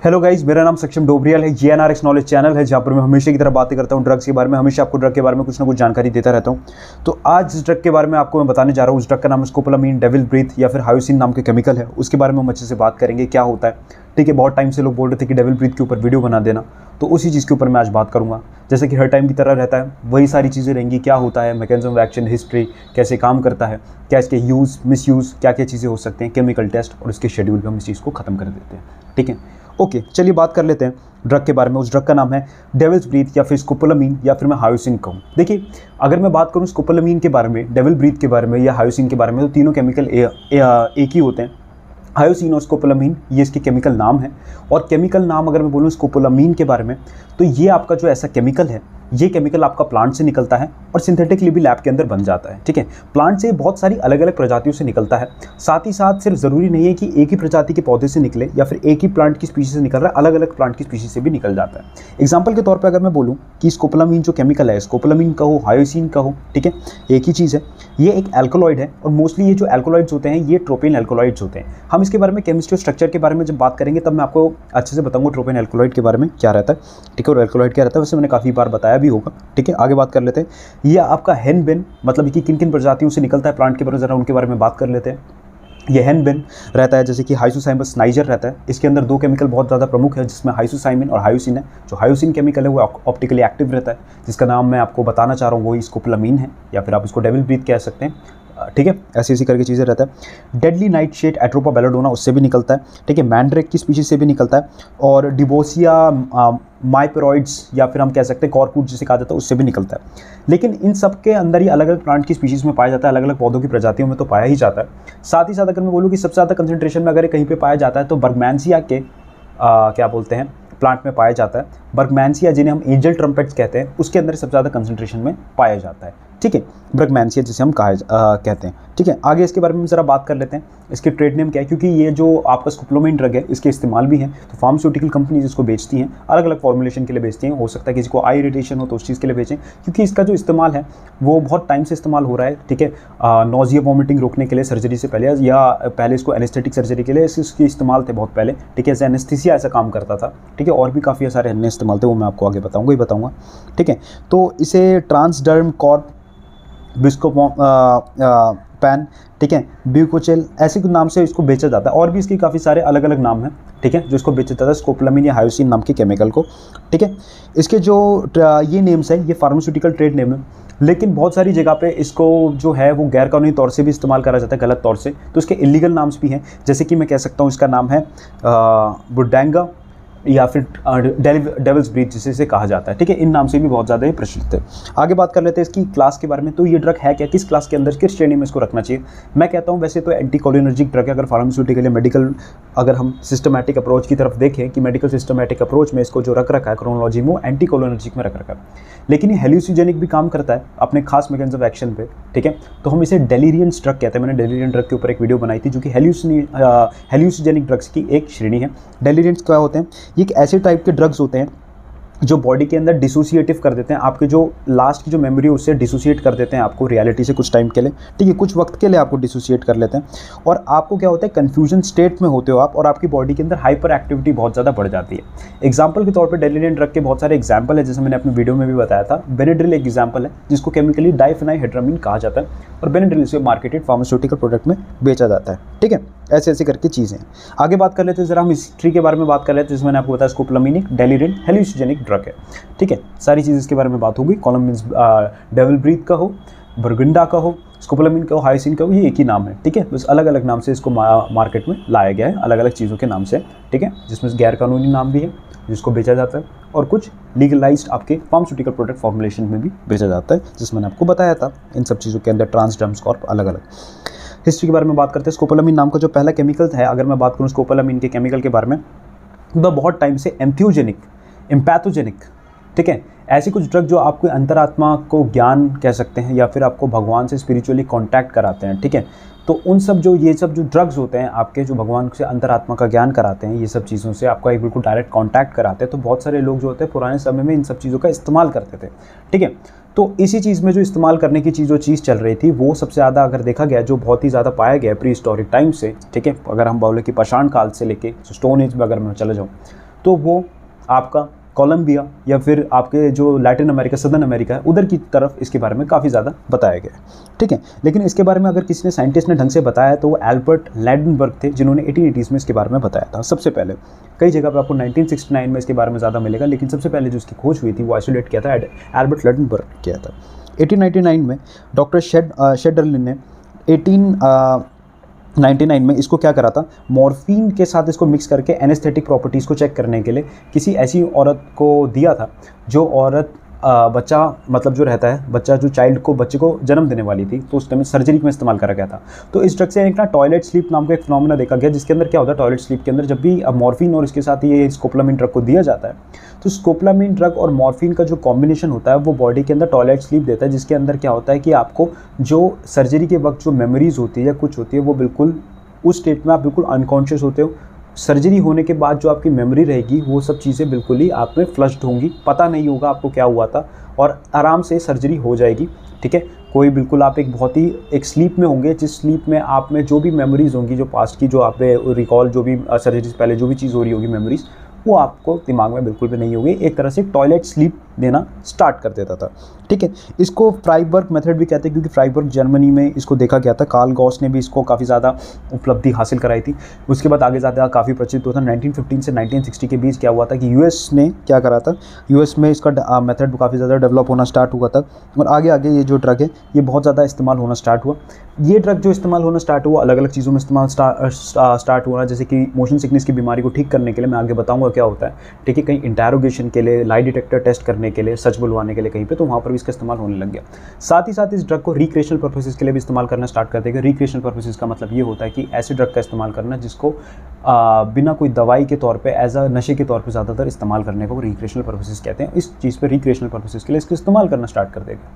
Hello guys, मेरा नाम सक्षम डोबरियाल है। GNRX नॉलेज चैनल है जहाँ पर मैं हमेशा की तरह बातें करता हूँ ड्रग्स के बारे में। हमेशा आपको ड्रग के बारे में कुछ ना कुछ जानकारी देता रहता हूँ। तो आज जिस ड्रग के बारे में आपको मैं बताने जा रहा हूँ, उस ड्रग का नाम है स्कोपोलामीन, डेविल ब्रीथ या फिर हायोसिन नाम के केमिकल है। उसके बारे में हम अच्छे से बात करेंगे, क्या होता है। ठीक है, बहुत टाइम से लोग बोल रहे थे कि डेविल ब्रीथ के ऊपर वीडियो बना देना, तो उसी चीज़ के ऊपर मैं आज बात करूँगा। जैसे कि हर टाइम की तरह रहता है, वही सारी चीज़ें रहेंगी। क्या होता है, मैकेनिज्म ऑफ एक्शन, हिस्ट्री, कैसे काम करता है, क्या इसके यूज़ मिसयूज़, क्या क्या चीज़ें हो सकते हैं, केमिकल टेस्ट और इसके शेड्यूल पर हम इस चीज़ को ख़त्म कर देते हैं। ठीक है, ओके, चलिए बात कर लेते हैं ड्रग के बारे में। उस ड्रग का नाम है डेविल्स ब्रीथ या फिर स्कोपोलामीन या फिर मैं हायोसिन कहूँ। देखिए, अगर मैं बात करूँ स्कोपोलामीन के बारे में, डेविल ब्रीथ के बारे में या हायोसिन के बारे में, तो तीनों केमिकल एक ही होते हैं। हायोसिन और स्कोपोलामीन ये इसके केमिकल नाम है। और केमिकल नाम अगर मैं बोलूँ स्कोपोलामीन के बारे में, तो ये आपका जो ऐसा केमिकल है, ये केमिकल आपका प्लांट से निकलता है और सिंथेटिकली भी लैब के अंदर बन जाता है। ठीक है, प्लांट से बहुत सारी अलग अलग प्रजातियों से निकलता है। साथ ही साथ सिर्फ ज़रूरी नहीं है कि एक ही प्रजाति के पौधे से निकले या फिर एक ही प्लांट की स्पीशीज से निकल रहा है, अलग अलग प्लांट की स्पीशीज से भी निकल जाता है। एग्जाम्पल के तौर पर अगर मैं बोलूँ कि स्कोपोलामीन जो केमिकल है, स्कोपोलामीन का हो, हायोसिन का हो, ठीक है, एक ही चीज़ है। ये एक एल्कोलॉइड है और मोस्टली ये जो एल्कोलॉइड्स होते हैं ये ट्रोपेन एल्कोलॉइड्स होते हैं। हम इसके बारे में केमिस्ट्री स्ट्रक्चर के बारे में जब बात करेंगे तब मैं आपको अच्छे से बताऊंगा ट्रोपेन एल्कोलॉइड के बारे में क्या रहता है। ठीक है, और एल्कोलॉइड क्या रहता है वैसे मैंने काफ़ी बार बताया भी होगा। ठीक है, आगे बात कर लेते हैं। ये आपका हेनबेन, मतलब कि किन किन प्रजातियों से निकलता है प्लांट के बारे में, जरा उनके बारे में बात कर लेते हैं। ये हेनबेन रहता है, जैसे कि हाइसोसाइमस नाइजर रहता है। इसके अंदर दो केमिकल बहुत ज़्यादा प्रमुख है, जिसमें हाइसोसाइमिन और हायोसिन है। जो हायोसिन केमिकल है वो ऑप्टिकली एक्टिव रहता है, जिसका नाम मैं आपको बताना चाह रहा हूँ, वही स्कोपोलामीन है या फिर आप इसको डेविल ब्रीथ कह सकते हैं। ठीक है, ऐसी ऐसी करके चीज़ें रहता है। Deadly night shade atropa belladonna, उससे भी निकलता है। ठीक है, मैंड्रेक की स्पीशीज से भी निकलता है। और डिबोसिया माइपेरॉइड्स या फिर हम कह सकते हैं कॉर्कूट जिसे कहा जाता है, उससे भी निकलता है। लेकिन इन सब के अंदर ही अलग अलग प्लांट की स्पीशीज़ में पाया जाता है, अलग अलग पौधों की प्रजातियों में तो पाया ही जाता है। साथ ही साथ अगर मैं बोलूँ कि सबसे ज़्यादा कंसंट्रेशन में अगर कहीं पर पाया जाता है तो बर्गमैंसिया के क्या बोलते हैं प्लांट में पाया जाता है। बर्गमैंसिया, जिन्हें हम एंजल ट्रम्पेट्स कहते हैं, उसके अंदर सबसे ज़्यादा कंसंट्रेशन में पाया जाता है। ठीक है, बर्गमैंसिया जिसे हम कहते हैं। ठीक है, आगे इसके बारे में ज़रा बात कर लेते हैं। इसके ट्रेड नेम क्या है, क्योंकि ये जो आपका स्कोपोलामीन ड्रग है इसके इस्तेमाल भी हैं, तो फार्मास्यूटिकल कंपनीज इसको बेचती हैं, अलग अलग फॉर्मुलेशन के लिए बेचती हैं। हो सकता है किसी को आई इरिटेशन हो तो उस चीज़ के लिए बेचें, क्योंकि इसका जो इस्तेमाल है वो बहुत टाइम से इस्तेमाल हो रहा है। ठीक है, नोजिया वॉमिटिंग रोकने के लिए सर्जरी से पहले, या पहले इसको एनेस्थेटिक सर्जरी के लिए इसके इस्तेमाल थे बहुत पहले। ठीक है, एनेस्थीसिया ऐसा काम करता था। ठीक है, और भी काफ़ी सारे अन्य इस्तेमाल थे, वो मैं आपको आगे बताऊँगा। ठीक है, तो इसे ट्रांसडर्म कॉर्प, पैन, ठीक है, ब्यूकोचेल, ऐसे कुछ नाम से इसको बेचा जाता है। और भी इसके काफ़ी सारे अलग अलग नाम हैं। ठीक है, जो इसको बेचा जाता है स्कोपोलामीन या हायोसिन नाम के केमिकल को। ठीक है, इसके जो ये नेम्स है ये फार्मास्यूटिकल ट्रेड नेम है, लेकिन बहुत सारी जगह पे इसको जो है वो गैर कानूनी तौर से भी इस्तेमाल करा जाता है, गलत तौर से। तो इसके इलीगल नाम्स भी हैं, जैसे कि मैं कह सकता हूँ इसका नाम है बुडांगा या फिर डेविल्स ब्रीथ जिसे इसे कहा जाता है। ठीक है, इन नाम से भी बहुत ज़्यादा ये प्रचलित है। आगे बात कर लेते हैं इसकी क्लास के बारे में। तो ये ड्रग है क्या, किस क्लास के अंदर, किस श्रेणी में इसको रखना चाहिए। मैं कहता हूँ वैसे तो एंटीकोलिनर्जिक ड्रग है। अगर फार्मास्यूटिकल या मेडिकल, अगर हम सिस्टमैटिक अप्रोच की तरफ देखें कि मेडिकल सिस्टमैटिक अप्रोच में इसको जो रख रखा है क्रोनोलॉजी में, वो एंटीकोलिनर्जिक में रख रखा है। लेकिन ये हेल्यूसिजेनिक भी काम करता है अपने खास मैकेनिज्म ऑफ एक्शन पे। ठीक है, तो हम इसे डेलीरियंस ड्रग कहते हैं। मैंने डेलीरियन ड्रग के ऊपर एक वीडियो बनाई थी, जो कि हेल्यूसिजेनिक ड्रग्स की एक श्रेणी है। डेलीरियंस क्या होते हैं, ये एक ऐसे टाइप के ड्रग्स होते हैं जो बॉडी के अंदर डिसोसिएटिव कर देते हैं, आपके जो लास्ट की जो मेमोरी है उससे डिसोसिएट कर देते हैं आपको रियलिटी से कुछ टाइम के लिए। ठीक है, कुछ वक्त के लिए आपको डिसोसिएट कर लेते हैं और आपको क्या होता है, कन्फ्यूजन स्टेट में होते हो आप, और आपकी बॉडी के अंदर हाइपर एक्टिविटी बहुत ज़्यादा बढ़ जाती है। एग्जाम्पल के तौर पर डेलीरियन ड्रग के बहुत सारे एग्जाम्पल है, जैसे मैंने अपने वीडियो में भी बताया था। बेनेड्रिल एक एग्जाम्पल है, जिसको केमिकली डाइफेनाइहेड्रामीन कहा जाता है, और बेनेड्रिल से मार्केटेड फार्मास्यूटिकल प्रोडक्ट में बेचा जाता है। ठीक है, ऐसे ऐसे करके चीज़ें हैं। आगे बात कर लेते हैं, जरा हम हिस्ट्री के बारे में बात कर लेते हैं, जिसमें मैंने आपको बताया स्कोपोलामीन एक डेलीरियन हेल्यूसिजेनिक ड्रग है। ठीक है, सारी चीज़ इसके बारे में बात होगी। कॉलमीन्स डेविल ब्रीथ का हो, बर्गुंडा का हो, स्कोपोलामीन का हो, हायोसिन का हो, ये एक ही नाम है। ठीक है, बस अलग अलग नाम से इसको मार्केट में लाया गया है, अलग अलग चीज़ों के नाम से। ठीक है, जिसमें गैर कानूनी नाम भी है जिसको बेचा जाता है, और कुछ लीगलाइज्ड आपके फार्मास्यूटिकल प्रोडक्ट फॉर्मुलेशन में भी बेचा जाता है, जिसमें मैंने आपको बताया था। इन सब चीज़ों के अंदर ट्रांसडर्म कॉर्प अलग अलग। हिस्ट्री के बारे में बात करते हैं। स्कोपोलामीन नाम का जो पहला केमिकल है, अगर मैं बात करूँ स्कोपोलामीन के केमिकल के बारे में, तो बहुत टाइम से एम्प्योजेनिक, एम्पैथोजेनिक, ठीक है, ऐसी कुछ ड्रग जो आपको अंतरात्मा को ज्ञान कह सकते हैं या फिर आपको भगवान से स्पिरिचुअली कांटेक्ट कराते हैं। ठीक है, तो उन सब जो ये सब जो ड्रग्स होते हैं आपके, जो भगवान से अंतरात्मा का ज्ञान कराते हैं, ये सब चीज़ों से आपका एक बिल्कुल डायरेक्ट कांटेक्ट कराते हैं। तो बहुत सारे लोग जो होते हैं पुराने समय में इन सब चीज़ों का इस्तेमाल करते थे। ठीक है, तो इसी चीज़ में जो इस्तेमाल करने की जो चीज़ चल रही थी, वो सबसे ज़्यादा अगर देखा गया जो बहुत ही ज़्यादा पाया गया प्री हिस्टोरिक टाइम से। ठीक है, अगर हम बोले कि पाषाण काल से लेके स्टोन एज में अगर मैं चले जाऊँ, तो वो आपका कोलंबिया या फिर आपके जो लैटिन अमेरिका, सदर्न अमेरिका है, उधर की तरफ इसके बारे में काफ़ी ज़्यादा बताया गया है, ठीक है। लेकिन इसके बारे में अगर किसी ने साइंटिस्ट ने ढंग से बताया तो वो एल्बर्ट लैंडनबर्ग थे, जिन्होंने 1880s में इसके बारे में बताया था सबसे पहले। कई जगह पर आपको 1969 में इसके बारे में ज़्यादा मिलेगा, लेकिन सबसे पहले जो इसकी खोज हुई थी वो आइसोलेट किया था एल्बर्ट लैंडनबर्ग ने किया था। 1899 में डॉक्टर शेडरलिन ने 1899 में इसको क्या करा था, मॉर्फिन के साथ इसको मिक्स करके एनेस्थेटिक प्रॉपर्टीज़ को चेक करने के लिए किसी ऐसी औरत को दिया था जो औरत बच्चा मतलब जो रहता है, बच्चा जो बच्चे को जन्म देने वाली थी, तो उस टाइम सर्जरी में इस्तेमाल करा गया था। तो इस ड्रग से एक ना टॉयलेट स्लीप नाम का एक फिनोमेना देखा गया, जिसके अंदर क्या होता है, टॉयलेट स्लीप के अंदर जब भी मॉर्फिन और इसके साथ ये स्कोपोलामाइन ड्रग को दिया जाता है, तो स्कोपोलामाइन ड्रग और मॉर्फिन का जो कॉम्बिनेशन होता है वो बॉडी के अंदर टॉयलेट स्लीप देता है, जिसके अंदर क्या होता है कि आपको जो सर्जरी के वक्त जो मेमोरीज होती है या कुछ होती है वो बिल्कुल उस स्टेट में आप बिल्कुल अनकॉन्शियस होते हो। सर्जरी होने के बाद जो आपकी मेमोरी रहेगी वो सब चीज़ें बिल्कुल ही आप में फ्लश्ड होंगी, पता नहीं होगा आपको क्या हुआ था और आराम से सर्जरी हो जाएगी, ठीक है। कोई बिल्कुल आप बहुत ही एक स्लीप में होंगे, जिस स्लीप में आप में जो भी मेमोरीज़ होंगी, जो पास्ट की जो आप रिकॉल, जो भी सर्जरी से पहले जो भी चीज़ हो रही होगी मेमोरीज़, वो आपको दिमाग में बिल्कुल भी नहीं होगी। एक तरह से टॉयलेट स्लीप देना स्टार्ट कर देता था, ठीक है। इसको फ्राइबर्ग मेथड भी कहते हैं, क्योंकि फ्राइबर्ग जर्मनी में इसको देखा गया था। कार्ल गॉस ने भी इसको काफ़ी ज़्यादा उपलब्धि हासिल कराई थी। उसके बाद आगे ज़्यादा काफ़ी प्रचलित हुआ था। 1915 से 1960 के बीच क्या हुआ था कि यूएस ने क्या करा था, यूएस में इसका मेथड काफ़ी ज़्यादा डेवलप होना स्टार्ट हुआ था और आगे आगे ये जो ड्रग है ये बहुत ज़्यादा इस्तेमाल होना स्टार्ट हुआ। ये ड्रग जो इस्तेमाल होना स्टार्ट हुआ अलग अलग चीज़ों में इस्तेमाल स्टार्ट हुआ, जैसे कि मोशन सिकनेस की बीमारी को ठीक करने के लिए, मैं आगे बताऊँगा क्या होता है, ठीक है। कहीं इंटेरोगेशन के लिए, लाई डिटेक्टर टेस्ट करने के लिए, सच बुलवाने के लिए कहीं पे, तो वहाँ पर भी इसका इस्तेमाल होने लग गया। साथ ही साथ इस ड्रग को रिक्रिएशनल पर्पसेस के लिए भी इस्तेमाल करना स्टार्ट कर देगा। रिक्रिएशनल पर्पसेस का मतलब ये होता है कि ऐसे ड्रग का इस्तेमाल करना जिसको बिना कोई दवाई के तौर पे एज अ नशे के तौर पे ज़्यादातर इस्तेमाल करने को रिक्रिएशनल पर्पसेस कहते हैं। इस चीज़ पर रिक्रिएशनल पर्पसेस के लिए इसको इस्तेमाल करना स्टार्ट कर देगा।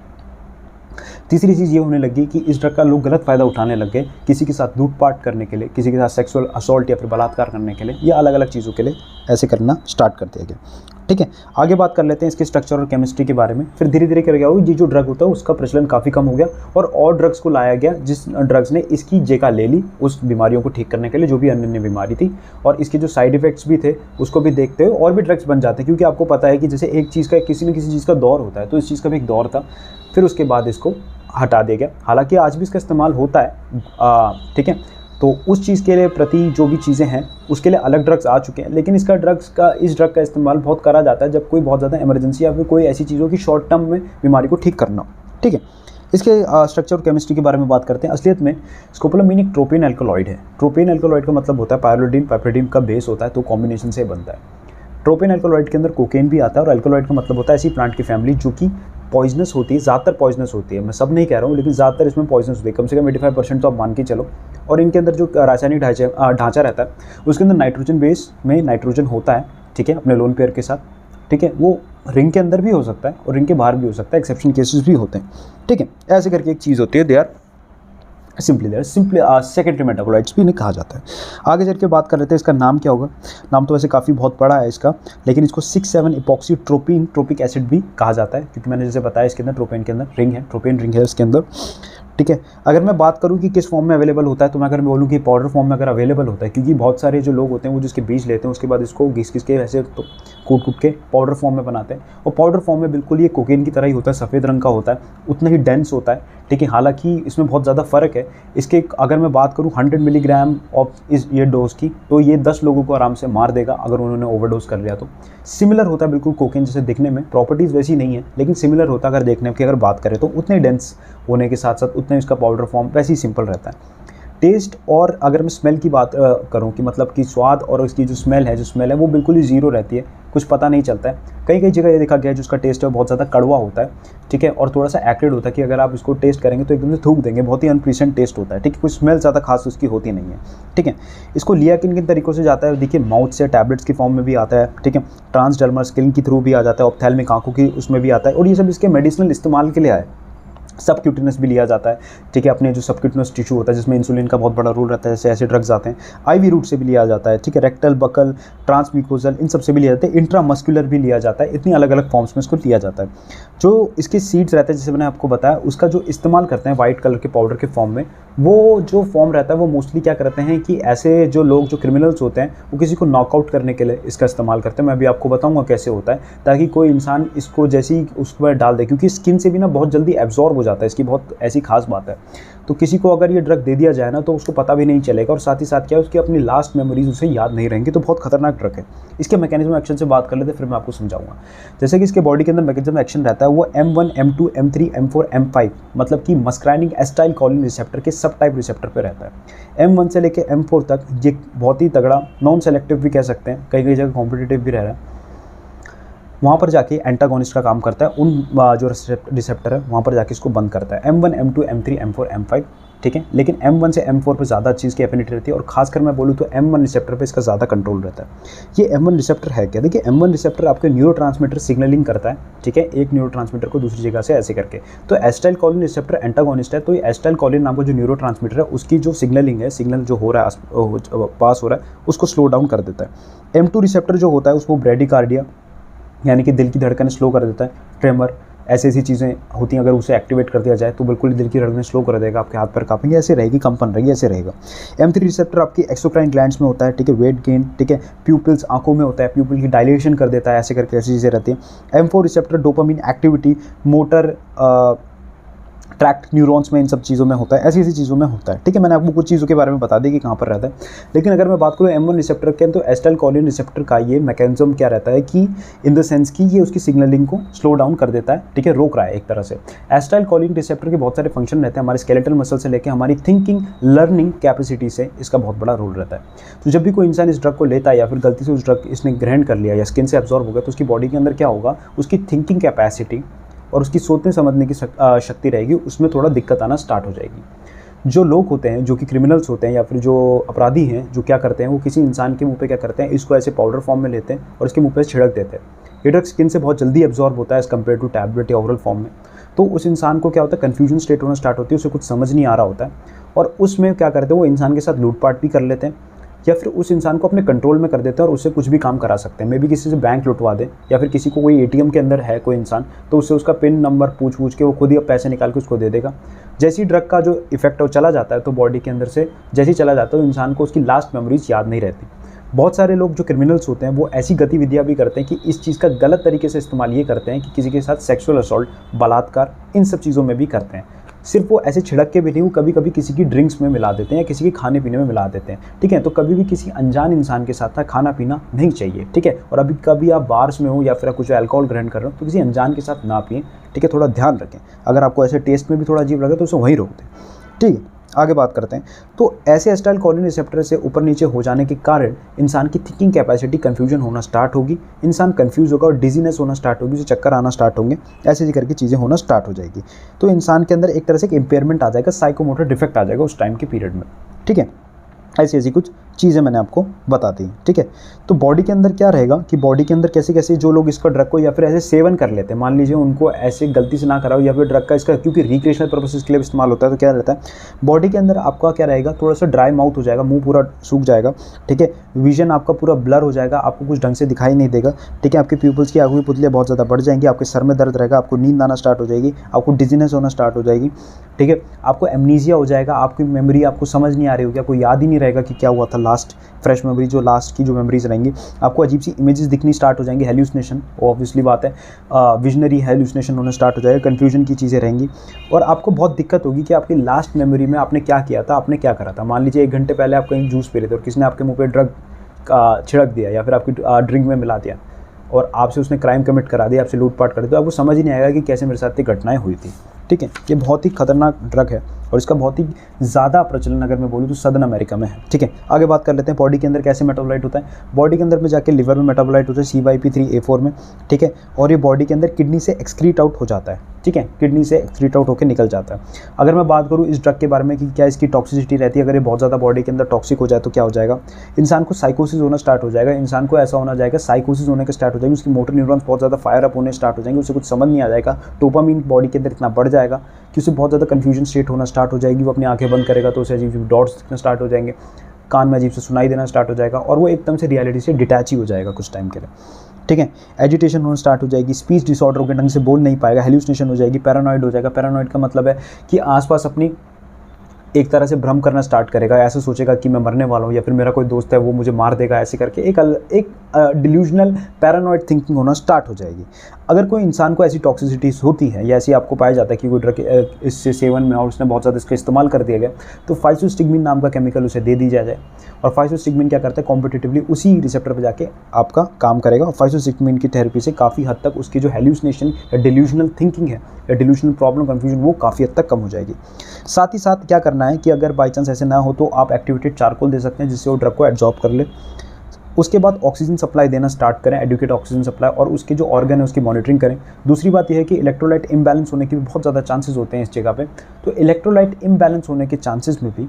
तीसरी चीज़ ये होने लगी कि इस ड्रग का लोग गलत फ़ायदा उठाने लग गए, किसी के साथ लूटपाट करने के लिए, किसी के साथ सेक्सुअल असॉल्ट या फिर बलात्कार करने के लिए, या अलग अलग चीज़ों के लिए ऐसे करना स्टार्ट कर दिया गया, ठीक है। आगे बात कर लेते हैं इसके स्ट्रक्चर और केमिस्ट्री के बारे में। फिर धीरे धीरे कर गया वो ये जो ड्रग होता है उसका प्रचलन काफ़ी कम हो गया और ड्रग्स को लाया गया, जिस ड्रग्स ने इसकी जगह ले ली उस बीमारियों को ठीक करने के लिए जो भी अन्य बीमारी थी, और इसके जो साइड इफ़ेक्ट्स भी थे उसको भी देखते हुए और भी ड्रग्स बन जाते हैं। क्योंकि आपको पता है कि जैसे एक चीज़ का किसी न किसी चीज़ का दौर होता है, तो इस चीज़ का भी एक दौर था, फिर उसके बाद इसको हटा दिया गया। हालांकि आज भी इसका इस्तेमाल होता है, ठीक है। तो उस चीज़ के लिए प्रति जो भी चीज़ें हैं उसके लिए अलग ड्रग्स आ चुके हैं, लेकिन इस ड्रग का इस्तेमाल बहुत करा जाता है जब कोई बहुत ज़्यादा इमरजेंसी या फिर कोई ऐसी चीज़ों की शॉर्ट टर्म में बीमारी को ठीक करना हो, ठीक है। इसके स्ट्रक्चर और केमिस्ट्री के बारे में बात करते हैं। असलियत में स्कोपोलामाइन एक ट्रोपेन एल्कोलॉइड है। ट्रोपेन एल्कोलॉइड का मतलब होता है पायरोडिन का बेस होता है, तो कॉम्बिनेशन से बनता है। ट्रोपेन एल्कोलॉइड के अंदर कोकेन भी आता है, और एल्कोलॉइड का मतलब होता है ऐसी प्लांट की फैमिली जो कि पॉइजनस होती है, ज़्यादातर पॉइजनस होती है। मैं सब नहीं कह रहा हूँ, लेकिन ज़्यादातर इसमें पॉइजनस होती है, कम से कम 85% तो आप मान के चलो। और इनके अंदर जो रासायनिक ढांचा रहता है उसके अंदर नाइट्रोजन बेस में नाइट्रोजन होता है, ठीक है, अपने लोन पेयर के साथ, ठीक है। वो रिंग के अंदर भी हो सकता है और रिंग के बाहर भी हो सकता है, एक्सेप्शन केसेस भी होते हैं, ठीक है। ऐसे करके एक चीज़ होती है, they are simply secondary metabolites भी इन्हें कहा जाता है। आगे चल के बात कर लेते हैं इसका नाम क्या होगा। नाम तो वैसे काफ़ी बहुत बड़ा है इसका, लेकिन इसको 6,7 इपॉक्सी ट्रोपिक एसिड भी कहा जाता है, क्योंकि मैंने जैसे बताया इसके अंदर ट्रोपेन के अंदर रिंग है, ट्रोपेन रिंग है इसके अंदर, ठीक है। अगर मैं बात करूं कि किस फॉर्म में अवेलेबल होता है, तो मैं अगर बोलूं कि पाउडर फॉर्म में अगर अवेलेबल होता है, क्योंकि बहुत सारे जो लोग होते हैं वो जिसके बीज लेते हैं उसके बाद इसको घिस के ऐसे तो कूट के पाउडर फॉर्म में बनाते हैं, और पाउडर फॉर्म में बिल्कुल ये कोकेन की तरह ही होता है, सफ़ेद रंग का होता है, उतना ही डेंस होता है, ठीक है। हालांकि इसमें बहुत ज़्यादा फ़र्क है। इसके अगर मैं बात करूँ 100 मिलीग्राम ऑफ ये डोज की, तो ये 10 लोगों को आराम से मार देगा अगर उन्होंने ओवरडोज कर लिया तो। सिमिलर होता है बिल्कुल कोकेन जैसे दिखने में, प्रॉपर्टीज़ वैसी नहीं है लेकिन सिमिलर होता है अगर देखने की अगर बात करें तो। उतने डेंस होने के साथ साथ उतना इसका पाउडर फॉर्म वैसे ही सिंपल रहता है। टेस्ट और अगर मैं स्मेल की बात करूं कि मतलब कि स्वाद और इसकी जो स्मेल है वो बिल्कुल ही ज़ीरो रहती है, कुछ पता नहीं चलता है। कई जगह ये देखा गया है जो उसका टेस्ट है बहुत ज़्यादा कड़वा होता है, ठीक है, और थोड़ा सा एक्रेड होता है कि अगर आप इसको टेस्ट करेंगे तो एकदम से थूक देंगे, बहुत ही अनप्लीजेंट टेस्ट होता है, ठीक है। कुछ स्मेल ज़्यादा खास उसकी होती नहीं है, ठीक है। इसको लिया किन तरीक़ों से जाता है, देखिए माउथ से टैबलेट्स की फॉर्म में भी आता है, ठीक है, ट्रांसडर्मल स्किन के थ्रू भी आ जाता है, ऑप्थेल्मिक आंखों की उसमें भी आता है, और ये सब इसके मेडिसिनल इस्तेमाल के लिए आए। सबक्यूटेनियस भी लिया जाता है, ठीक है, अपने जो सबक्यूटेनियस टिश्यू होता है जिसमें इंसुलिन का बहुत बड़ा रोल रहता है, जैसे ऐसे ड्रग्स आते हैं। आईवी रूट से भी लिया जाता है, ठीक है, रेक्टल, बकल, ट्रांसम्यूकोजल, इन सब से भी लिया जाता है। इंट्रामस्कुलर भी लिया जाता है। इतनी अलग अलग फॉर्म्स में इसको लिया जाता है। जो इसके सीड्स रहते हैं, जैसे मैंने आपको बताया, उसका जो इस्तेमाल करते हैं वाइट कलर के पाउडर के फॉर्म में, वो जो फॉर्म रहता है वो मोस्टली क्या करते हैं कि ऐसे जो लोग जो क्रिमिनल्स होते हैं वो किसी को नॉकआउट करने के लिए इसका इस्तेमाल करते हैं। मैं अभी आपको बताऊंगा कैसे होता है, ताकि कोई इंसान इसको जैसे ही उस पर डाल दे, क्योंकि स्किन से भी ना बहुत जल्दी एब्जॉर्ब हो जाता है, इसकी बहुत ऐसी खास बात है। तो किसी को अगर ये ड्रग दे दिया जाए ना तो उसको पता भी नहीं चलेगा, और साथ ही साथ क्या है, उसकी अपनी लास्ट मेमोरीज उसे याद नहीं रहेंगी। तो बहुत खतरनाक ड्रग है। इसके मैकेनिज्म एक्शन से बात कर लेते हैं, फिर मैं आपको समझाऊंगा। जैसे कि इसके बॉडी के अंदर मैकेनिज्म एक्शन रहता है, वो M1, M2, M3, M4, M5 मतलब कि मस्काराइनिक एसिटाइलकोलिन रिसेप्टर के सब टाइप रिसेप्टर पे रहता है। M1 से लेकर M4 तक ये बहुत ही तगड़ा, नॉन सेलेक्टिव भी कह सकते हैं, कई कई जगह कॉम्पिटिटिव भी रह रहा है, वहाँ पर जाके एंटागोनिस्ट का काम करता है। उन जो रिसेप्टर है वहाँ पर जाके इसको बंद करता है। M1, M2, M3, M4, M5, ठीक है। लेकिन M1 से M4 पे ज़्यादा चीज़ की एफिनिटी रहती है, और खासकर मैं बोलूँ तो M1 रिसेप्टर पे इसका ज़्यादा कंट्रोल रहता है। ये M1 रिसेप्टर है क्या? देखिए, M1 रिसेप्टर आपके न्यूरोट्रांसमीटर सिग्नलिंग करता है, ठीक है, एक न्यूरोट्रांसमीटर को दूसरी जगह से ऐसे करके। तो एसिटाइलकोलिन रिसेप्टर एंटागोनिस्ट है, तो ये एसिटाइलकोलिन नाम का जो न्यूरोट्रांसमीटर है उसकी जो सिग्नलिंग है, सिग्नल जो हो रहा है पास हो रहा है, उसको स्लो डाउन कर देता है। M2 रिसेप्टर जो होता है उसको ब्रेडिकार्डिया यानी कि दिल की धड़कन स्लो कर देता है। ट्रेमर, ऐसी चीज़ें होती हैं, अगर उसे एक्टिवेट कर दिया जाए तो बिल्कुल दिल की धड़कन स्लो कर देगा, आपके हाथ पैर कांपेंगे, ऐसे रहेगी, कंपन रहेगी, ऐसे रहेगा। M3 रिसेप्टर आपकी एक्सोक्राइन ग्लैंड्स में होता है, ठीक है, वेट गेन, ठीक है, प्यूपिल्स आंखों में होता है, प्यूपिल की डायलेशन कर देता है, ऐसे करके ऐसी चीज़ें रहती हैं। M4 receptor dopamine activity, motor tract neurons में, इन सब चीज़ों में होता है, ऐसी चीज़ों में होता है, ठीक है। मैंने आपको कुछ चीज़ों के बारे में बता दी कि कहाँ पर रहता है। लेकिन अगर मैं बात करूँ M1 रिसेप्टर के, तो एसिटाइलकोलिन रिसेप्टर का ये मैकेनिज्म क्या रहता है कि इन द सेंस कि ये उसकी सिग्नलिंग को स्लो डाउन कर देता है, ठीक है, रोक रहा है एक तरह से। एसिटाइलकोलिन रिसेप्टर के बहुत सारे फंक्शन रहते हैं, हमारे स्केलेटल मसल से लेकर हमारी थिंकिंग लर्निंग कैपेसिटी से इसका बहुत बड़ा रोल रहता है। तो जब भी कोई इंसान इस ड्रग को लेता है या फिर गलती से उस ड्रग इसने ग्रहण कर लिया या स्किन से एब्जॉर्ब हो गया, तो उसकी बॉडी के अंदर क्या होगा, उसकी थिंकिंग कैपेसिटी और उसकी सोचने समझने की शक्ति रहेगी, उसमें थोड़ा दिक्कत आना स्टार्ट हो जाएगी। जो लोग होते हैं जो कि क्रिमिनल्स होते हैं या फिर जो अपराधी हैं, जो क्या करते हैं, वो किसी इंसान के मुंह पे क्या करते हैं, इसको ऐसे पाउडर फॉर्म में लेते हैं और उसके मुंह पे छिड़क देते हैं। ये ड्रग स्किन से बहुत जल्दी एब्जॉर्ब होता है एज़ कम्पेयर टू टैबलेट या ओरल फॉर्म में। तो उस इंसान को क्या होता है, कन्फ्यूजन स्टेट होना स्टार्ट होती है, उसे कुछ समझ नहीं आ रहा होता है, और उसमें क्या करते हैं, वो इंसान के साथ लूटपाट भी कर लेते हैं या फिर उस इंसान को अपने कंट्रोल में कर देते हैं और उससे कुछ भी काम करा सकते हैं। मे बी किसी से बैंक लुटवा दे, या फिर किसी को कोई ATM के अंदर है कोई इंसान, तो उससे उसका पिन नंबर पूछ के वो खुद ही अब पैसे निकाल के उसको दे देगा। जैसे ही ड्रग का जो इफेक्ट है वो चला जाता है, तो बॉडी के अंदर से जैसे ही चला जाता है, तो इंसान को उसकी लास्ट मेमोरीज याद नहीं रहती। बहुत सारे लोग जो क्रिमिनल्स होते हैं वो ऐसी गतिविधियाँ भी करते हैं कि इस चीज़ का गलत तरीके से इस्तेमाल ये करते हैं कि किसी के साथ सेक्सुअल असॉल्ट, बलात्कार, इन सब चीज़ों में भी करते हैं। सिर्फ वो ऐसे छिड़क के भी नहीं, वो कभी कभी किसी की ड्रिंक्स में मिला देते हैं या किसी के खाने पीने में मिला देते हैं, ठीक है। तो कभी भी किसी अनजान इंसान के साथ खाना पीना नहीं चाहिए, ठीक है। और अभी कभी आप बार्स में हो या फिर कुछ अल्कोहल ग्रहण कर रहे हो तो किसी अनजान के साथ ना पिएं, ठीक है, थोड़ा ध्यान रखें। अगर आपको ऐसे टेस्ट में भी थोड़ा अजीब लगे तो उसे वहीं रोक दें, ठीक है। आगे बात करते हैं। तो ऐसे एसिटाइलकोलिन रिसेप्टर से ऊपर नीचे हो जाने के कारण इंसान की थिंकिंग कैपेसिटी कन्फ्यूजन होना स्टार्ट होगी, इंसान कन्फ्यूज होगा और डिजीनेस होना स्टार्ट होगी, उसे चक्कर आना स्टार्ट होंगे, ऐसे करके चीज़ें होना स्टार्ट हो जाएगी। तो इंसान के अंदर एक तरह से एक इम्पेयरमेंट आ जाएगा, साइकोमोटर डिफेक्ट आ जाएगा उस टाइम के पीरियड में, ठीक है। ऐसी कुछ चीज़ें मैंने आपको बता दी, ठीक है। तो बॉडी के अंदर क्या रहेगा कि बॉडी के अंदर कैसे कैसे जो लोग इसका ड्रग को या फिर ऐसे सेवन कर लेते हैं, मान लीजिए उनको ऐसे गलती से ना कराओ या फिर ड्रग का इसका क्योंकि रिक्रिएशनल पर्पसेस के लिए इस्तेमाल होता है, तो क्या रहता है बॉडी के अंदर आपका क्या रहेगा, थोड़ा सा ड्राई माउथ हो जाएगा, मुंह पूरा सूख जाएगा, ठीक है। विजन आपका पूरा ब्लर हो जाएगा, आपको कुछ ढंग से दिखाई नहीं देगा, ठीक है। आपके प्यूपल्स की आंखों की पुतलियाँ बहुत ज़्यादा बढ़ जाएंगी, आपके सर में दर्द रहेगा, आपको नींद आना स्टार्ट हो जाएगी, आपको डिजीनेस होना स्टार्ट हो जाएगी, ठीक है। आपको एमनीजिया हो जाएगा, आपकी मेमोरी आपको समझ नहीं आ रही होगी, आपको याद ही नहीं रहेगा कि क्या हुआ था लास्ट, फ्रेश मेमोरी जो लास्ट की जो मेमोरीज रहेंगी, आपको अजीब सी इमेजेस दिखनी स्टार्ट हो जाएंगी, हेल्यूसिनेशन, ऑब्वियसली बात है, विजनरी हेल्यूसिनेशन होना स्टार्ट हो जाएगा, कन्फ्यूजन की चीज़ें रहेंगी, और आपको बहुत दिक्कत होगी कि आपकी लास्ट मेमोरी में आपने क्या किया था, आपने क्या करा था। मान लीजिए 1 घंटे पहले आप कहीं जूस पी रहे थे और किसी ने आपके मुँह पर ड्रग छिड़क दिया या फिर आपकी ड्रिंक में मिला दिया और आपसे उसने क्राइम कमिट करा दिया, आपसे लूटपाट कर दी, तो आपको समझ ही नहीं आएगा कि कैसे मेरे साथ ये घटनाएं हुई थी, ठीक है। ये बहुत ही खतरनाक ड्रग है और इसका बहुत ही ज़्यादा प्रचलन अगर मैं बोलूँ तो सदर्न अमेरिका में है, ठीक है। आगे बात कर लेते हैं बॉडी के अंदर कैसे मेटाबोलाइट होता है। बॉडी के अंदर में जाके लिवर में मेटाबोलाइट होता है CYP3A4 में, ठीक है, और ये बॉडी के अंदर किडनी से एक्सक्रीट आउट हो जाता है, ठीक है, किडनी से एक्सक्रीट आउट होकर निकल जाता है। अगर मैं बात करूँ इस ड्रग के बारे में कि क्या इसकी टॉक्सिसिटी रहती है, अगर ये बहुत ज़्यादा बॉडी के अंदर टॉक्सिक हो जाए तो क्या हो जाएगा, इंसान को साइकोसिस होना स्टार्ट हो जाएगा, इंसान को ऐसा होना जाएगा, साइकोसिस होने का स्टार्ट हो जाएगी, उसकी मोटर न्यूरॉन्स बहुत ज़्यादा फायर अप होने स्टार्ट हो जाएंगे, उसे कुछ समझ नहीं आ जाएगा, डोपामिन बॉडी के अंदर इतना बढ़ जाएगा कि उसे बहुत ज़्यादा कन्फ्यूजन स्टेट होना स्टार्ट हो जाएगी, वो अपनी आंखें बंद करेगा तो उसे अजीब डॉट्स दिखना स्टार्ट हो जाएंगे, कान में अजीब से सुनाई देना स्टार्ट हो जाएगा और वो एकदम से रियलिटी से डिटैच ही हो जाएगा कुछ टाइम के लिए, ठीक है। एजिटेशन होना स्टार्ट हो जाएगी, स्पीच डिसऑर्डर के ढंग से बोल नहीं पाएगा, हेल्यूसिनेशन हो जाएगी, पैरानॉइड हो जाएगा। पैरानॉइड का मतलब है कि आसपास अपनी एक तरह से भ्रम करना स्टार्ट करेगा, ऐसे सोचेगा कि मैं मरने वाला हूँ या फिर मेरा कोई दोस्त है वो मुझे मार देगा, ऐसे करके एक डिल्यूजनल पैरानॉइड थिंकिंग होना स्टार्ट हो जाएगी। अगर कोई इंसान को ऐसी टॉक्सिसिटीज़ होती है या ऐसी आपको पाया जाता है कि कोई ड्रग इससे सेवन में और उसने बहुत ज़्यादा इसका इस्तेमाल कर दिया गया, तो फाइसोस्टिग्मिन नाम का केमिकल उसे दे दी जाए और फाइसोस्टिग्मिन क्या करता है, कॉम्पिटिटिवली उसी रिसेप्टर पर जाके आपका काम करेगा और फाइसोस्टिग्मिन की थेरेपी से काफ़ी हद तक उसकी जो हेल्यूसिनेशन या डिल्यूजनल थिंकिंग है या डिल्यूजनल प्रॉब्लम कन्फ्यूजन वो काफ़ी हद तक कम हो जाएगी। साथ ही साथ क्या करना है कि अगर बाई चांस ऐसे ना हो तो आप एक्टिवेटेड चारकोल दे सकते हैं जिससे वो ड्रग को एब्जॉर्ब कर ले। उसके बाद ऑक्सीजन सप्लाई देना स्टार्ट करें, एडुकेट ऑक्सीजन सप्लाई, और उसके जो ऑर्गन है उसकी मॉनिटरिंग करें। दूसरी बात यह है कि इलेक्ट्रोलाइट इम्बैलेंस होने के भी बहुत ज़्यादा चांसेस होते हैं इस जगह पे, तो इलेक्ट्रोलाइट इम्बैलेंस होने के चांसेस में भी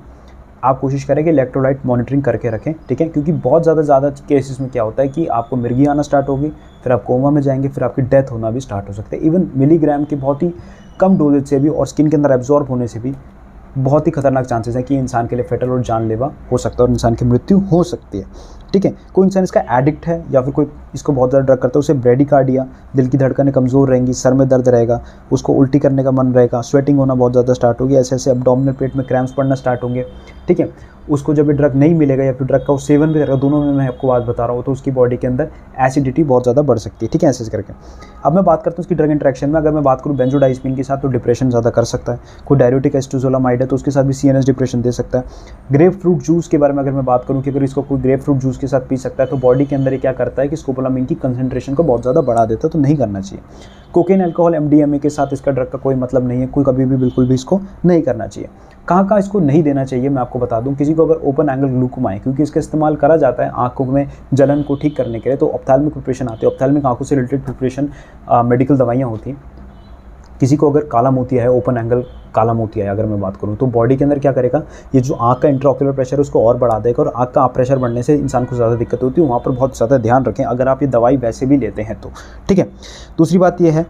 आप कोशिश करें कि इलेक्ट्रोलाइट मॉनिटरिंग करके रखें, ठीक है, क्योंकि बहुत ज़्यादा केसेस में क्या होता है कि आपको मिर्गी आना स्टार्ट होगी, फिर आप कोमा में जाएंगे, फिर आपकी डेथ होना भी स्टार्ट हो सकता है। इवन मिलीग्राम के बहुत ही कम डोजेज से भी और स्किन के अंदर एब्जॉर्ब होने से भी बहुत ही खतरनाक चांसेस हैं कि इंसान के लिए फेटल और जानलेवा हो सकता है और इंसान की मृत्यु हो सकती है, ठीक है। कोई इंसान इसका एडिक्ट है या फिर कोई इसको बहुत ज़्यादा ड्रग करता है, उसे ब्रेडिकार्डिया, दिल की धड़कनें कमज़ोर रहेंगी, सर में दर्द रहेगा, उसको उल्टी करने का मन रहेगा, स्वेटिंग होना बहुत ज़्यादा स्टार्ट होगी, ऐसे ऐसे एब्डोमिनल पेट में क्रैम्प्स पड़ना स्टार्ट होंगे, ठीक है। उसको जब ये ड्रग नहीं मिलेगा या फिर ड्रग का वो सेवन भी करेगा, दोनों में मैं आपको बात बता रहा हूँ, तो उसकी बॉडी के अंदर एसिडिटी बहुत ज़्यादा बढ़ सकती है, ठीक है, ऐसे करके। अब मैं बात करता हूँ उसकी ड्रग इंटरेक्शन में। अगर मैं बात करूँ बेंजोडाइज़पीन के साथ तो डिप्रेशन ज़्यादा कर सकता है, कोई डायरेटिक एस्ट्रोजोलामाइड है तो उसके साथ भी सीएनएस डिप्रेशन दे सकता है। ग्रेप फ्रूट जूस के बारे में अगर मैं बात करूँ कि अगर इसको कोई ग्रेप फ्रूट जूस के साथ पी सकता है तो बॉडी के अंदर ये क्या करता है कि स्कोपोलामाइन की कंसंट्रेशन को बहुत ज़्यादा बढ़ा देता है, तो नहीं करना चाहिए। कोकेन, अल्कोहल, एमडीएमए के साथ इसका ड्रग का कोई मतलब नहीं है, कोई कभी भी बिल्कुल भी इसको नहीं करना चाहिए। कहाँ इसको नहीं देना चाहिए मैं आपको बता दूं। किसी को अगर ओपन एंगल ग्लूकोमा है, क्योंकि इसका इस्तेमाल करा जाता है आंखों में जलन को ठीक करने के लिए, तो ऑप्थेल्मिक प्रिपरेशन आती है, ऑप्थेल्मिक आंखों से रिलेटेड प्रिपरेशन मेडिकल दवाइयाँ होती हैं। किसी को अगर काला मोतिया है, ओपन एंगल काला मोतिया है अगर मैं बात करूँ, तो बॉडी के अंदर क्या करेगा, ये जो आँख का इंट्राऑक्यूलर प्रेशर है उसको और बढ़ा देगा और आँख का प्रेशर बढ़ने से इंसान को ज़्यादा दिक्कत होती है। वहाँ पर बहुत ज़्यादा ध्यान रखें अगर आप ये दवाई वैसे भी लेते हैं तो, ठीक है। दूसरी बात ये है,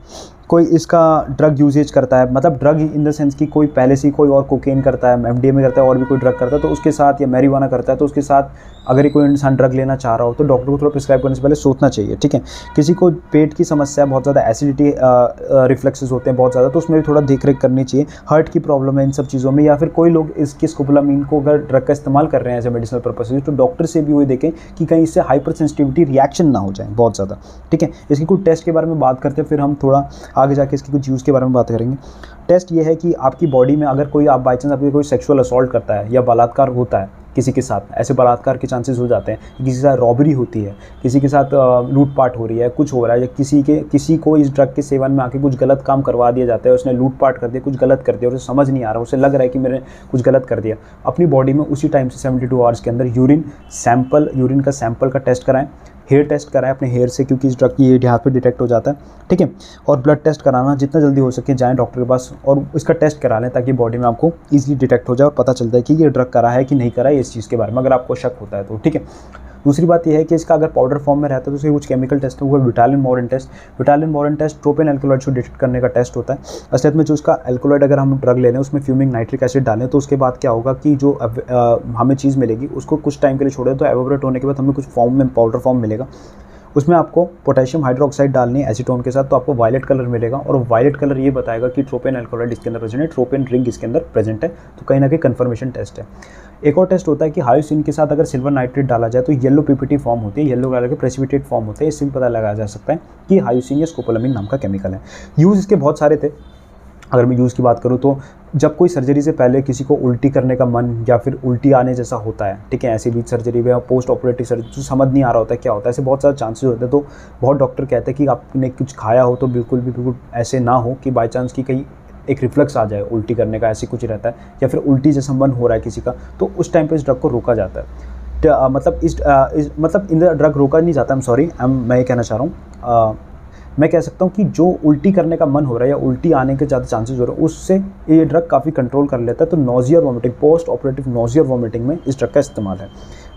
कोई इसका ड्रग यूजेज करता है, मतलब ड्रग इन द सेंस कि कोई पहले से कोई और कोकेन करता है, एमडीएमए करता है और भी कोई ड्रग करता है, तो उसके साथ, या मैरिजुआना करता है तो उसके साथ अगर ये कोई इंसान ड्रग लेना चाह रहा हो तो डॉक्टर को थोड़ा प्रिस्क्राइब करने से पहले सोचना चाहिए, ठीक है। किसी को पेट की समस्या, बहुत ज़्यादा एसिडिटी रिफ्लेक्सेस होते हैं बहुत ज़्यादा, तो उसमें भी थोड़ा देख रेख करनी चाहिए। हार्ट की प्रॉब्लम है इन सब चीज़ों में, या फिर कोई लोग इसके स्कोपोलामाइन को अगर ड्रग का इस्तेमाल कर रहे हैं एज ए मेडिसिनल पर्पस तो डॉक्टर से भी वही देखें कि कहीं इससे हाइपर सेंसिटिविटी रिएक्शन ना हो जाए बहुत ज़्यादा, ठीक है। इसकी कुछ टेस्ट के बारे में बात करते हैं, फिर हम थोड़ा आगे जाके इसकी कुछ यूज़ के बारे में बात करेंगे। टेस्ट ये है कि आपकी बॉडी में अगर कोई आप बाई चांस आपकी कोई सेक्सुअल असॉल्ट करता है या बलात्कार होता है किसी के साथ, ऐसे बलात्कार के चांसेस हो जाते हैं, किसी के साथ रॉबरी होती है, किसी के साथ लूटपाट हो रही है, कुछ हो रहा है, या किसी को इस ड्रग के सेवन में आके कुछ गलत काम करवा दिया जाता है, उसने लूटपाट कर दिया, कुछ गलत कर दिया, उसे समझ नहीं आ रहा, उसे लग रहा है कि मैंने कुछ गलत कर दिया, अपनी बॉडी में उसी टाइम से 72 आवर्स के अंदर यूरिन का सैंपल का टेस्ट कराएं, हेयर टेस्ट कराएं अपने हेयर से, क्योंकि इस ड्रग की ये यहाँ पे डिटेक्ट हो जाता है, ठीक है। और ब्लड टेस्ट कराना जितना जल्दी हो सके जाएं डॉक्टर के पास और इसका टेस्ट करा लें, ताकि बॉडी में आपको ईजिली डिटेक्ट हो जाए और पता चलता है कि ये ड्रग करा है कि नहीं करा है, इस चीज़ के बारे में अगर आपको शक होता है तो, ठीक है। दूसरी बात यह है कि इसका अगर पाउडर फॉर्म में रहता है तो उसके कुछ केमिकल टेस्ट है, वो विटालिन मोरन टेस्ट ट्रोपेन एल्कोलॉइड को डिटेक्ट करने का टेस्ट होता है। असलियत में जो उसका एल्कोलॉइड अगर हम ड्रग ले लें उसमें फ्यूमिंग नाइट्रिक एसिड डालें तो उसके बाद क्या होगा कि जो हमें चीज़ मिलेगी उसको कुछ टाइम के लिए छोड़े तो एवोपरेट होने के बाद हमें कुछ फॉर्म में पाउडर फॉर्म मिलेगा। उसमें आपको पोटेशियम हाइड्रोक्साइड डालनी है एसीटोन के साथ, तो आपको वायलेट कलर मिलेगा और वायलेट कलर ये बताएगा कि ट्रोपेन एल्कोलॉइड इसके अंदर प्रेजेंट है, ट्रोपेन रिंग इसके अंदर प्रेजेंट है, तो कहीं ना कहीं कंफर्मेशन टेस्ट है। एक और टेस्ट होता है कि हायोसिन के साथ अगर सिल्वर नाइट्रेट डाला जाए तो येलो पीपीटी फॉर्म होती है, येलो कलर के प्रेसिपिटेट फॉर्म होते हैं, इससे भी पता लगाया जा सकता है कि हायोसिन या स्कोपोलामाइन नाम का केमिकल है। यूज़ इसके बहुत सारे थे। अगर मैं यूज़ की बात करूँ तो जब कोई सर्जरी से पहले किसी को उल्टी करने का मन या फिर उल्टी आने जैसा होता है, ठीक है, ऐसी बीच सर्जरी में पोस्ट ऑपरेटिव सर्जरी जो समझ नहीं आ रहा होता है क्या होता है, ऐसे बहुत सारे चांसेस होते हैं, तो बहुत डॉक्टर कहते हैं कि आपने कुछ खाया हो तो बिल्कुल ऐसे ना हो कि बाई चांस की कहीं एक रिफ्लेक्स आ जाए उल्टी करने का, ऐसे कुछ रहता है, या फिर उल्टी जैसा मन हो रहा है किसी का, तो उस टाइम पर इस ड्रग को रोका जाता है। मतलब इन द ड्रग रोका नहीं जाता, मैं ये कहना चाह रहा हूँ, मैं कह सकता हूँ कि जो उल्टी करने का मन हो रहा है या उल्टी आने के ज़्यादा चांसेस हो रहे हैं, उससे ये ड्रग काफ़ी कंट्रोल कर लेता है। तो नोजिया और वॉमिटिंग, पोस्ट ऑपरेटिव नोजिया और वॉमिटिंग में इस ड्रग का इस्तेमाल है।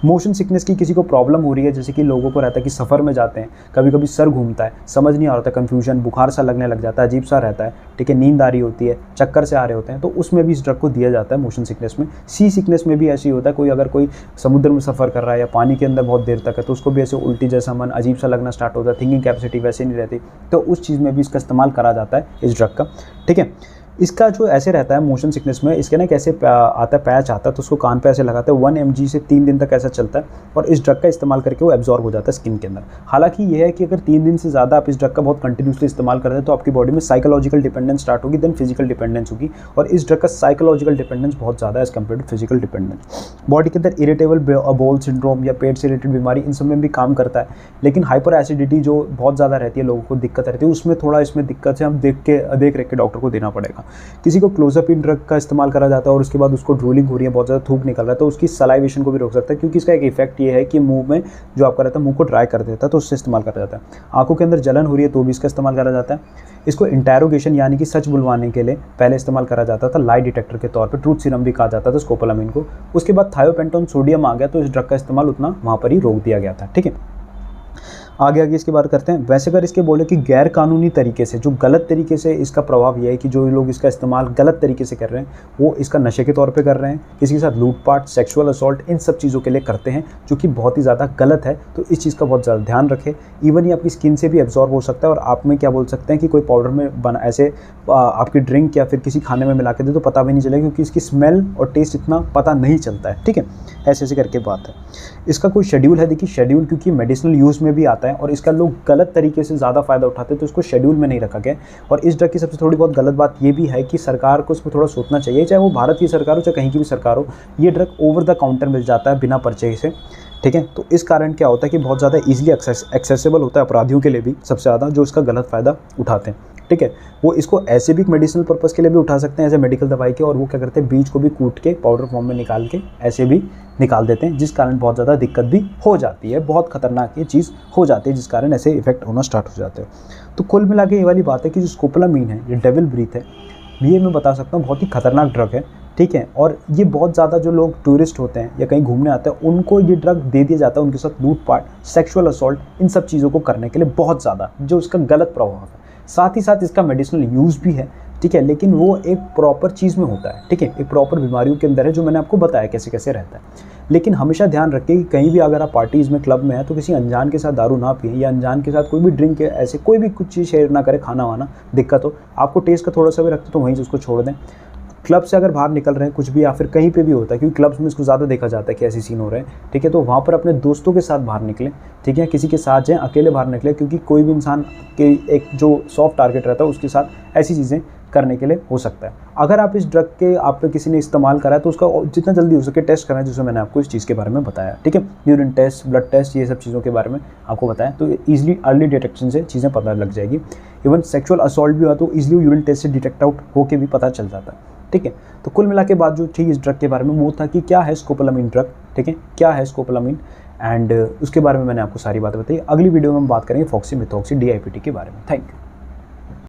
मोशन सिकनेस की किसी को प्रॉब्लम हो रही है, जैसे कि लोगों को रहता है कि सफ़र में जाते हैं, कभी कभी सर घूमता है, समझ नहीं आ रहा था, कन्फ्यूजन, बुखार सा लगने लग जाता है, अजीब सा रहता है, ठीक है, नींद आ रही होती है, चक्कर से आ रहे होते हैं, तो उसमें भी इस ड्रग को दिया जाता है मोशन सिकनेस में। सी सिकनेस में भी ऐसे ही होता है, कोई समुद्र में सफ़र कर रहा है या पानी के अंदर बहुत देर तक है, तो उसको भी ऐसे उल्टी जैसा मन, अजीब सा लगना स्टार्ट होता है, थिंकिंग कैपेसिटी वैसे नहीं रहती, तो उस चीज़ में भी इसका इस्तेमाल करा जाता है इस ड्रग का, ठीक है। इसका जो ऐसे रहता है मोशन सिकनेस में, इसके ना कैसे आता है, पैच आता है, तो उसको कान पे ऐसे लगाते हैं, 1 mg से 3 दिन तक ऐसा चलता है, और इस ड्रग का इस्तेमाल करके वो एब्जॉर्ब हो जाता है स्किन के अंदर। हालांकि ये है कि अगर 3 दिन से ज़्यादा आप इस ड्रग का बहुत कंटिन्यूसली इस्तेमाल करते हैं तो आपकी बॉडी में साइकोलॉजिकल डिपेंडेंस स्टार्ट होगी, देन फिजिकल डिपेंडेंस होगी, और इस ड्रग का साइकोलॉजिकल डिपेंडेंस बहुत ज़्यादा है as compared to physical dependence. Body के अंदर इरिटेबल बाउल सिंड्रोम या पेट से रिलेटेड बीमारी, इन सब में भी काम करता है। लेकिन हाइपर एसिडिटी जो बहुत ज़्यादा रहती है, लोगों को दिक्कत रहती है, उसमें थोड़ा इसमें दिक्कत है, हम देख रेख के डॉक्टर को देना पड़ेगा। किसी को क्लोज़अपिन ड्रग का इस्तेमाल करा जाता है और उसके बाद उसको ड्रूलिंग हो रही है, बहुत ज़्यादा थूक निकल रहा है, तो उसकी सलाइवेशन को भी रोक सकता है, क्योंकि इसका एक इफेक्ट ये है कि मुंह में जो आपका रहता है, मुंह को ड्राई कर देता है, तो उससे इस्तेमाल करा जाता है। आंखों के अंदर जलन हो रही है तो भी इसका इस्तेमाल करा जाता है। इसको इंटेरोगेशन यानी कि सच बुलवाने के लिए पहले इस्तेमाल करा जाता था, लाई डिटेक्टर के तौर पर, ट्रूथ सीरम भी कहा जाता था स्कोपोलामाइन को। उसके बाद थायोपेंटोन सोडियम आ गया, तो इस ड्रग का इस्तेमाल उतना वहाँ पर ही रोक दिया गया था, ठीक है। आगे इसकी बात करते हैं। वैसे अगर इसके बोले कि गैर कानूनी तरीके से, जो गलत तरीके से इसका प्रभाव यह है कि जो लोग इसका इस्तेमाल गलत तरीके से कर रहे हैं, वो इसका नशे के तौर पे कर रहे हैं, किसी के साथ लूटपाट, सेक्सुअल असॉल्ट, इन सब चीज़ों के लिए करते हैं, जो कि बहुत ही ज़्यादा गलत है। तो इस चीज़ का बहुत ज़्यादा ध्यान रखें। इवन ये आपकी स्किन से भी एब्जॉर्ब हो सकता है, और आप में क्या बोल सकते हैं कि कोई पाउडर में बना ऐसे आपकी ड्रिंक या फिर किसी खाने में मिला के दे तो पता भी नहीं चलेगा, क्योंकि इसकी स्मेल और टेस्ट इतना पता नहीं चलता है, ठीक है। ऐसे करके बात है। इसका कोई शेड्यूल है, देखिए शेड्यूल, क्योंकि मेडिसिनल यूज़ में भी आता है और इसका लोग गलत तरीके से ज़्यादा फ़ायदा उठाते हैं, तो इसको शेड्यूल में नहीं रखा गया। और इस ड्रग की सबसे थोड़ी बहुत गलत बात ये भी है कि सरकार को इस पर थोड़ा सोचना चाहिए, चाहे वो भारत की सरकार हो चाहे कहीं की भी सरकार हो, ये ड्रग ओवर द काउंटर मिल जाता है बिना पर्चे से, ठीक है। तो इस कारण क्या होता है कि बहुत ज़्यादा ईजिली एक्सेसिबल होता है अपराधियों के लिए भी, सबसे ज़्यादा जो इसका गलत फ़ायदा उठाते हैं, ठीक है। वो इसको ऐसे भी मेडिसिनल पर्पज़ के लिए भी उठा सकते हैं, ऐसे मेडिकल दवाई के, और वो क्या करते हैं, बीज को भी कूट के पाउडर फॉर्म में निकाल के ऐसे भी निकाल देते हैं, जिस कारण बहुत ज़्यादा दिक्कत भी हो जाती है, बहुत खतरनाक ये चीज़ हो जाती है, जिस कारण ऐसे इफेक्ट होना स्टार्ट हो जाते हैं। तो कुल मिला के ये वाली बात है कि जो स्कोपोलामाइन है, ये डेविल ब्रीथ है, ये मैं बता सकता हूँ बहुत ही खतरनाक ड्रग है, ठीक है। और ये बहुत ज़्यादा जो लोग टूरिस्ट होते हैं या कहीं घूमने आते हैं, उनको ये ड्रग दे दिया जाता है, उनके साथ लूटपाट, सेक्सुअल असॉल्ट, इन सब चीज़ों को करने के लिए बहुत ज़्यादा, जो इसका गलत प्रभाव है। साथ ही साथ इसका मेडिसिनल यूज़ भी है, ठीक है, लेकिन वो एक प्रॉपर चीज़ में होता है, ठीक है, एक प्रॉपर बीमारियों के अंदर है, जो मैंने आपको बताया कैसे कैसे रहता है। लेकिन हमेशा ध्यान रखें कि कहीं भी अगर आप पार्टीज़ में, क्लब में है, तो किसी अनजान के साथ दारू ना पिए, या अनजान के साथ कोई भी ड्रिंक, ऐसे कोई भी कुछ चीज़ शेयर ना करें, खाना वाना दिक्कत हो, आपको टेस्ट का थोड़ा सा भी रखते तो वहीं से उसको छोड़ दें। क्लब से अगर बाहर निकल रहे हैं कुछ भी, या फिर कहीं पे भी होता है, क्योंकि क्लब्स में इसको ज़्यादा देखा जाता है कि ऐसे सीन हो रहे हैं, ठीक है, तो वहाँ पर अपने दोस्तों के साथ बाहर निकलें, ठीक है, किसी के साथ जाएँ, अकेले बाहर निकलें, क्योंकि कोई भी इंसान के एक जो सॉफ्ट टारगेट रहता है उसके साथ ऐसी चीज़ें करने के लिए हो सकता है। अगर आप इस ड्रग के आप पे किसी ने इस्तेमाल करा है तो उसका जितना जल्दी हो सके टेस्ट कराएं, जिसमें मैंने आपको इस चीज़ के बारे में बताया, ठीक है, यूरिन टेस्ट, ब्लड टेस्ट, ये सब चीज़ों के बारे में आपको बताया, तो ईजिली अर्ली डिटेक्शन से चीज़ें पता लग जाएगी। इवन सेक्सुअल असॉल्ट भी हुआ तो ईजिली यूरिन टेस्ट से डिटेक्ट आउट होकर भी पता चल जाता है, ठीक है। तो कुल मिला के बात जो थी इस ड्रग के बारे में वो था कि क्या है स्कोपोलामाइन ड्रग, ठीक है, क्या है स्कोपोलामाइन, एंड उसके बारे में मैंने आपको सारी बातें बताई। अगली वीडियो में हम बात करेंगे फॉक्सी मिथॉक्सी DIPT के बारे में। Thank you.